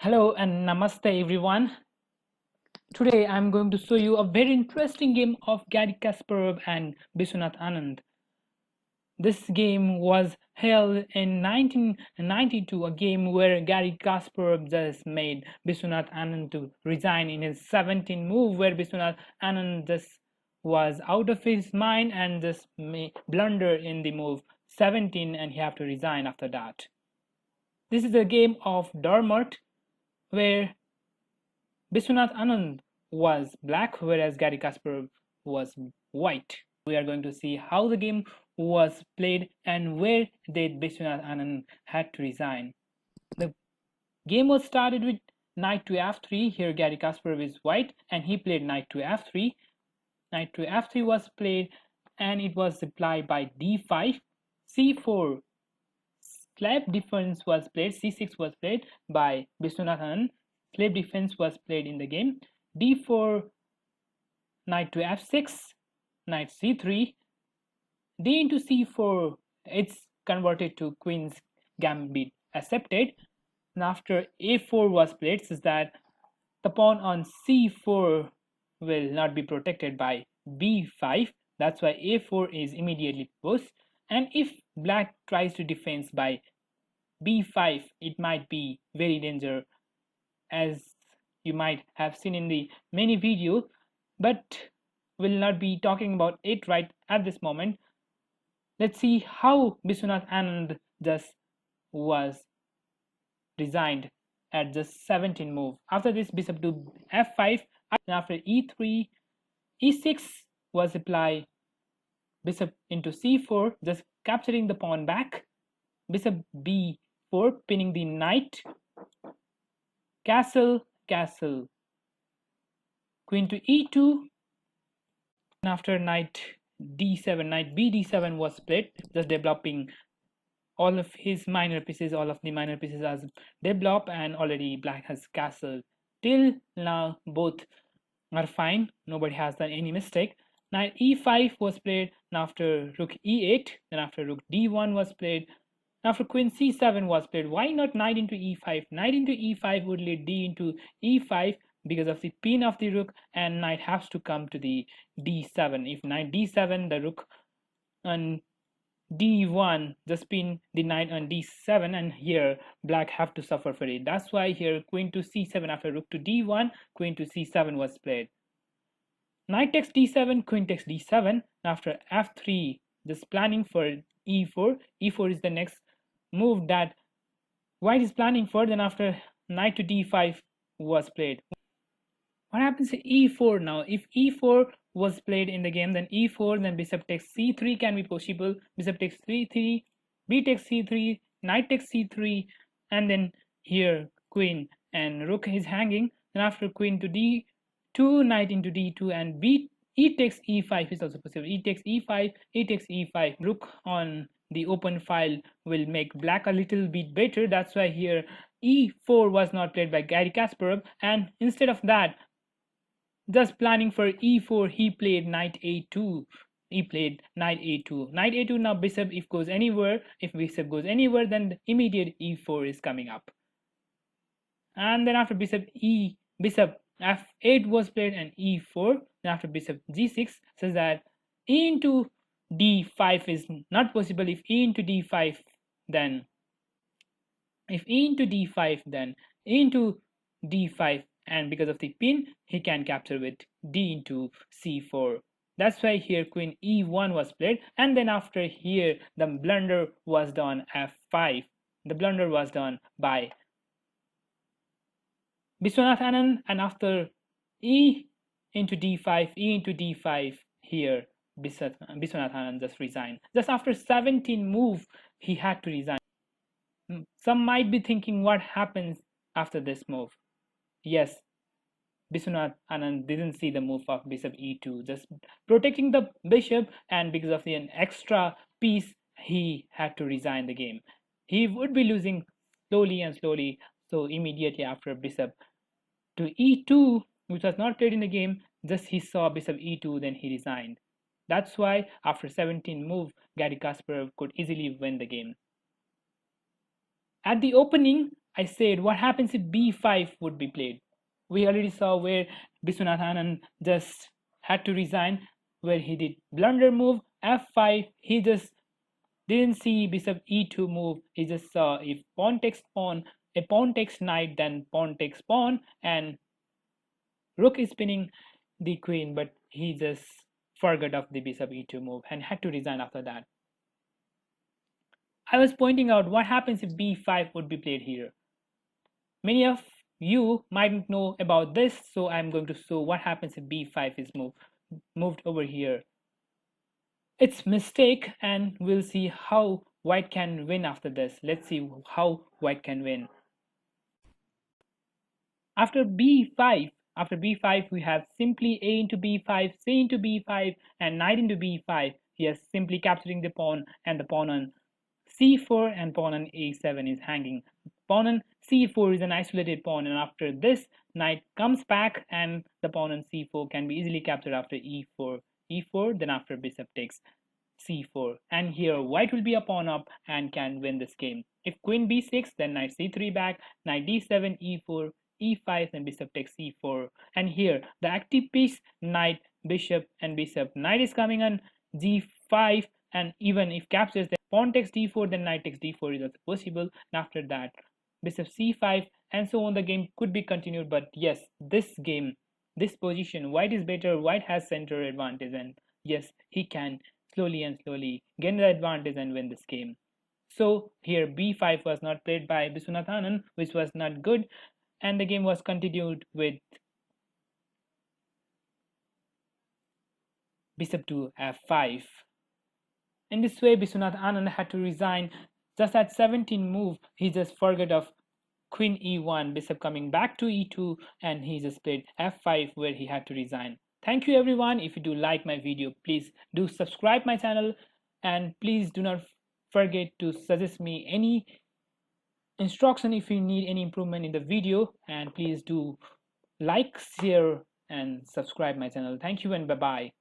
Hello and namaste everyone. Today I'm going to show you a very interesting game of Garry Kasparov and Viswanathan Anand. This game was held in 1992, a game where Garry Kasparov just made Viswanathan Anand to resign in his 17th move, where Viswanathan Anand just was out of his mind and just made blunder in the move 17 and he have to resign after that. This is a game of Dortmund where Viswanathan Anand was black, whereas Garry Kasparov was white. We are going to see how the game was played and where did Viswanathan Anand had to resign. The game was started with knight to f3. Here Garry Kasparov is white and he played knight to f3. Knight to f3 was played and it was replied by d5, c4. Slap defense was played, c6 was played by Viswanathan Anand. Slave defense was played in the game. d4, knight to f6, knight c3, d into c4. It's converted to queen's gambit accepted. And after a4 was played, says that the pawn on c4 will not be protected by b5. That's why a4 is immediately pushed. And if black tries to defend by b5, it might be very dangerous, as you might have seen in the many videos, but will not be talking about it right at this moment. Let's see how Viswanathan Anand just was resigned at just 17 move. After this, bishop to f5, and after e3, e6 was applied, bishop into c4, just capturing the pawn back, bishop b4, pinning the knight, castle, castle, queen to e2, and after knight d7, knight bd7 was played, just developing all of his minor pieces, all of the minor pieces as developed, and already black has castle. Till now both are fine, nobody has done any mistake. Knight e5 was played, and after rook e8, then after rook d1 was played, after queen c7 was played. Why not knight into e5? Knight into e5 would lead d into e5 because of the pin of the rook, and knight has to come to the d7. If knight d7, the rook on d1 just pin the knight on d7, and here black have to suffer for it. That's why here queen to c7 after rook to d1, queen to c7 was played. Knight takes d7, queen takes d7. After f3, just planning for e4. e4 is the next move that white is planning for. Then after knight to d5 was played. What happens to e4 now? If e4 was played in the game, then e4, then bishop takes c3 can be possible. Bishop takes c3, b takes c3, knight takes c3, and then here queen and rook is hanging. Then after queen to d2, knight into d2, and e takes e5 is also possible. E takes e5, e takes e5. Rook on the open file will make black a little bit better. That's why here e4 was not played by Garry Kasparov, and instead of that, just planning for e4, he played knight a2. He played knight a2. Knight a2, now bishop if goes anywhere. If bishop goes anywhere, then the immediate e4 is coming up. And then after bishop f8 was played and e4. Then after bishop g6, says that e into d5 is not possible. If e into d5, then if e into d5, then e into d5, and because of the pin, he can capture with d into c4. That's why here queen e1 was played, and then after here the blunder was done f5. The blunder was done by Viswanathan Anand, and after e into d5, e into d5, here Viswanathan Anand just resigned. Just after 17 move, he had to resign. Some might be thinking what happens after this move. Yes, Viswanathan Anand didn't see the move of bishop e2, just protecting the bishop, and because of an extra piece, he had to resign the game. He would be losing slowly and slowly, so immediately after bishop to e2, which was not played in the game, just he saw bishop e2, then he resigned. That's why after 17 move, Garry Kasparov could easily win the game. At the opening, I said, what happens if b5 would be played? We already saw where Viswanathan Anand just had to resign, where he did blunder move f5. He just didn't see bishop e2 move. He just saw if pawn takes pawn, a pawn takes knight, then pawn takes pawn, and rook is spinning the queen, but he just forgot of the bishop e2 move and had to resign after that. I was pointing out what happens if b5 would be played here. Many of you mightn't know about this, so I'm going to show what happens if b5 is moved over here. It's mistake, and we'll see how white can win after this. Let's see how white can win. After b5, we have simply a into b5, c into b5, and knight into b5. Yes, simply capturing the pawn, and the pawn on c4 and pawn on a7 is hanging. Pawn on c4 is an isolated pawn, and after this, knight comes back, and the pawn on c4 can be easily captured after e4, then after bishop takes c4, and here white will be a pawn up and can win this game. If queen b6, then knight c3 back, knight d7, e4, e5, and bishop takes c4, and here the active piece, knight, bishop, and bishop. Knight is coming on g5, and even if captures, then pawn takes d4, then knight takes d4 is also possible, and after that bishop c5, and so on. The game could be continued, but yes, this game, this position, white is better. White has center advantage, and yes, he can slowly gain the advantage and win this game. So here b5 was not played by Viswanathan Anand, which was not good, and the game was continued with bishop to f5. In this way, Viswanathan Anand had to resign. Just at 17 move, he just forgot of queen e1, bishop coming back to e2, and he just played f5 where he had to resign. Thank you everyone. If you do like my video, please do subscribe my channel, and please do not forget to suggest me any instruction if you need any improvement in the video, and please do like, share, and subscribe my channel. Thank you and bye bye.